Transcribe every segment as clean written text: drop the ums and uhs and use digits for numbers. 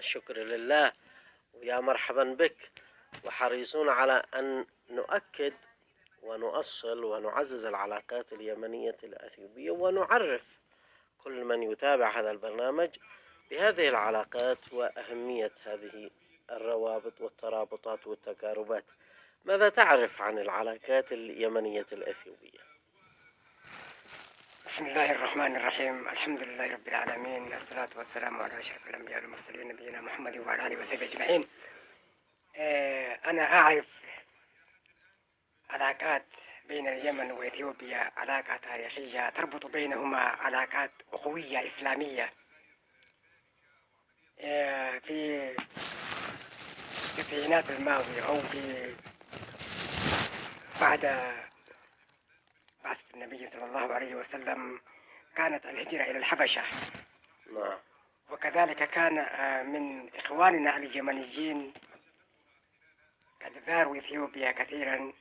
الشكر لله، ويا مرحبا بك، وحريصون على أن نؤكد ونؤصل ونعزز العلاقات اليمنية الأثيوبية، ونعرف كل من يتابع هذا البرنامج بهذه العلاقات وأهمية هذه الروابط والترابطات والتقاربات. ماذا تعرف عن العلاقات اليمنية الأثيوبية؟ بسم الله الرحمن الرحيم. الحمد لله رب العالمين، الصلاة والسلام على أشرف الأنبياء والمرسلين نبينا محمد وعلى آله وصحبه أجمعين. أنا أعرف علاقات بين اليمن وإثيوبيا علاقة تاريخية تربط بينهما علاقات أخوية إسلامية. في التسعينات الماضية أو في بعد بعثة النبي صلى الله عليه وسلم كانت الهجرة إلى الحبشة، وكذلك كان من إخواننا اليمنيين قد زاروا إثيوبيا كثيرا،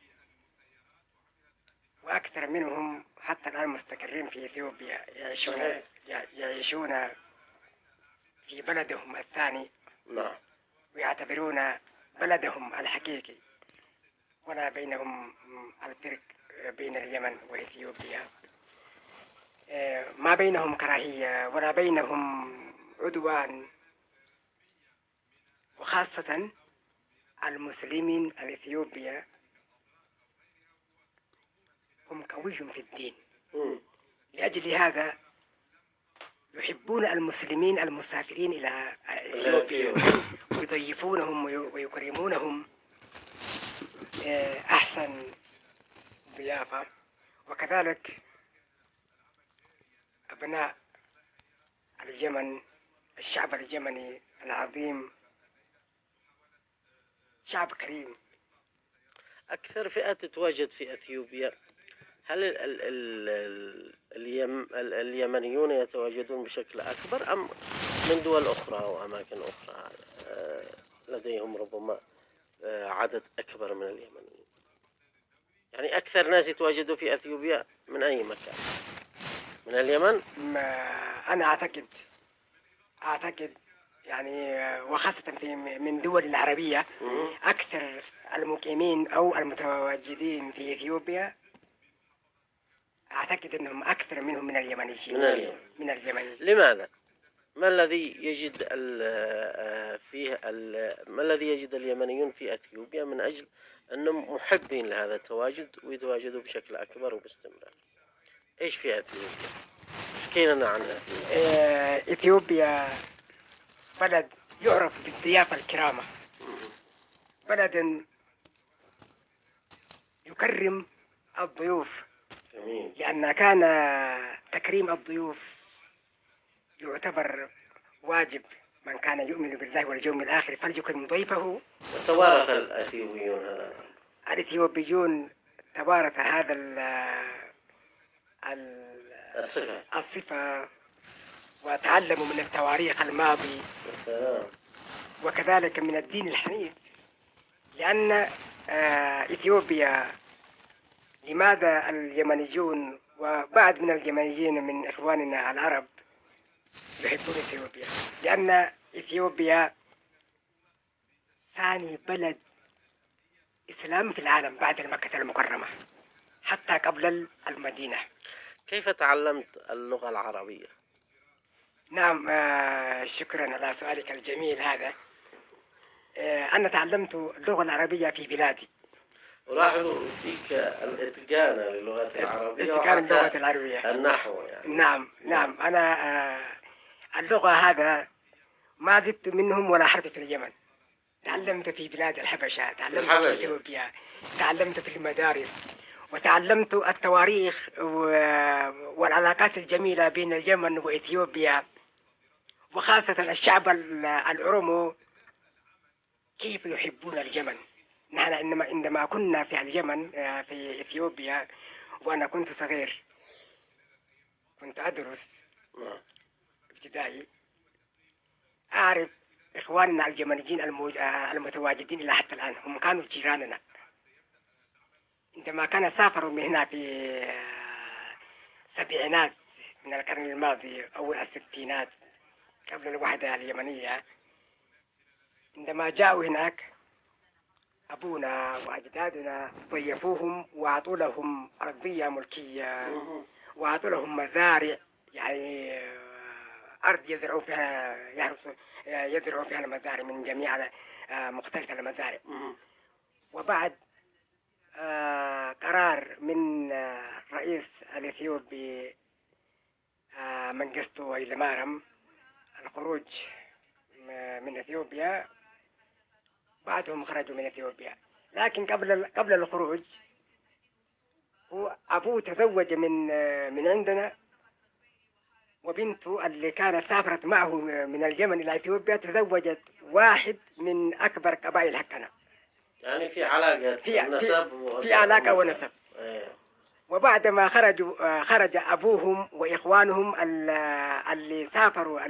وأكثر منهم حتى الآن مستقرين في إثيوبيا، يعيشون في بلدهم الثاني ويعتبرون بلدهم الحقيقي، ولا بينهم الفرق بين اليمن وإثيوبيا. ما بينهم كراهية ولا بينهم عدوان، وخاصة المسلمين الإثيوبيا هم قويهم في الدين. لأجل هذا يحبون المسلمين المسافرين إلى إثيوبيا ويضيفونهم ويكرمونهم أحسن ضيافة. وكذلك أبناء اليمن، الشعب اليمني العظيم شعب كريم. أكثر فئة تتواجد في أثيوبيا، هل اليمنيون يتواجدون بشكل أكبر أم من دول أخرى وأماكن أخرى لديهم ربما عدد أكبر من اليمنيين؟ يعني أكثر ناس يتواجدوا في أثيوبيا من أي مكان؟ من اليمن؟ أنا أعتقد يعني، وخاصة في من دول العربية، أكثر المقيمين أو المتواجدين في إثيوبيا أعتقد أنهم أكثر منهم من اليمنيين. من اليمن. لماذا؟ ما الذي يجد اليمنيون في أثيوبيا من أجل أنهم محبين لهذا التواجد ويتواجدوا بشكل أكبر وباستمرار؟ إيش في أثيوبيا؟ احكي لنا عن أثيوبيا. إثيوبيا بلد يعرف بالضيافة الكرامة، بلد يكرم الضيوف. جميل. لأن كان تكريم الضيوف يعتبر واجب. من كان يؤمن بالله واليوم الآخر فليكرم ضيفه. وتوارث الأثيوبيون هذا. الإثيوبيون توارث هذا الصفة وتعلموا من التواريخ الماضي. السلام. وكذلك من الدين الحنيف. لأن إثيوبيا، لماذا اليمنيون وبعض من اليمنيين من إخواننا العرب يحبون إثيوبيا؟ لأن إثيوبيا ثاني بلد إسلام في العالم بعد مكة المكرمة، حتى قبل المدينة. كيف تعلمت اللغة العربية؟ نعم، شكرا على سؤالك الجميل هذا. أنا تعلمت اللغة العربية في بلادي. ألاحظ فيك الإتقان للغة العربية. إتقان اللغة العربية. النحو يعني. نعم. أنا اللغة هذا ما زدت منهم ولا حرف في اليمن. تعلمت في بلاد الحبشة، تعلمت في إثيوبيا، تعلمت في المدارس، وتعلمت التواريخ والعلاقات الجميلة بين اليمن وإثيوبيا، وخاصة الشعب الأورومو كيف يحبون اليمن. نحن عندما كنا في اليمن في إثيوبيا وأنا كنت صغير، كنت أدرس ابتدائي، أعرف إخواننا اليمنيين المتواجدين إلى حتى الآن، هم كانوا جيراننا. عندما كان سافروا من هنا في السبعينات من القرن الماضي أو الستينات قبل الوحدة اليمنية، عندما جاءوا هناك أبونا وأجدادنا ضيفوهم وأعطوا لهم أرضية ملكية وأعطوا لهم مزارع، يعني أرض يزرعوا فيها يزرعوا فيها المزارع من جميع مختلف المزارع. وبعد قرار من الرئيس الإثيوبي منجستو ويلمارم الخروج من إثيوبيا، بعدهم خرجوا من إثيوبيا. لكن قبل الخروج هو أبوه تزوج من عندنا، وبنته اللي كانت سافرت معه من اليمن إلى إثيوبيا تزوجت واحد من أكبر قبائل هكذا. يعني في علاقة نسب في علاقة ونسب. أيوه. وبعد ما خرج أبوهم وإخوانهم اللي سافروا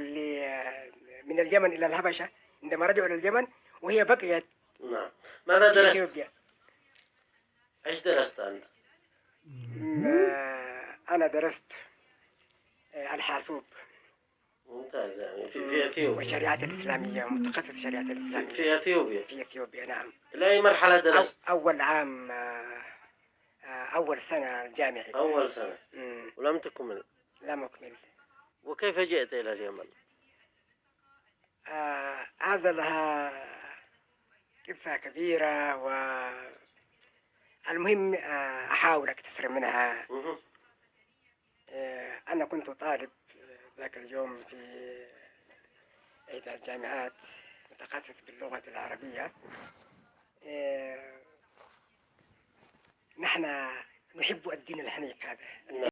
من اليمن إلى الحبشة، عندما رجعوا إلى اليمن وهي بقيت. نعم. ماذا درست؟ إثيوبيا. إيش درست أنت؟ أنا درست الحاسوب. ممتاز. يعني في أثيوبيا. والشريعة الإسلامية، متخصص شريعة الإسلامية. في أثيوبيا. في أثيوبيا نعم. إلى أي مرحلة درست؟ أول عام، أول سنة الجامعي. أول سنة. ولم تكمل؟ لم أكمل. وكيف جئت إلى اليمن؟ هذا لها قصة كبيرة، والمهم أحاول أكتسر منها. أنا كنت طالب ذاك اليوم في إحدى الجامعات متخصص باللغة العربية. نحن نحب الدين الحنيف هذا.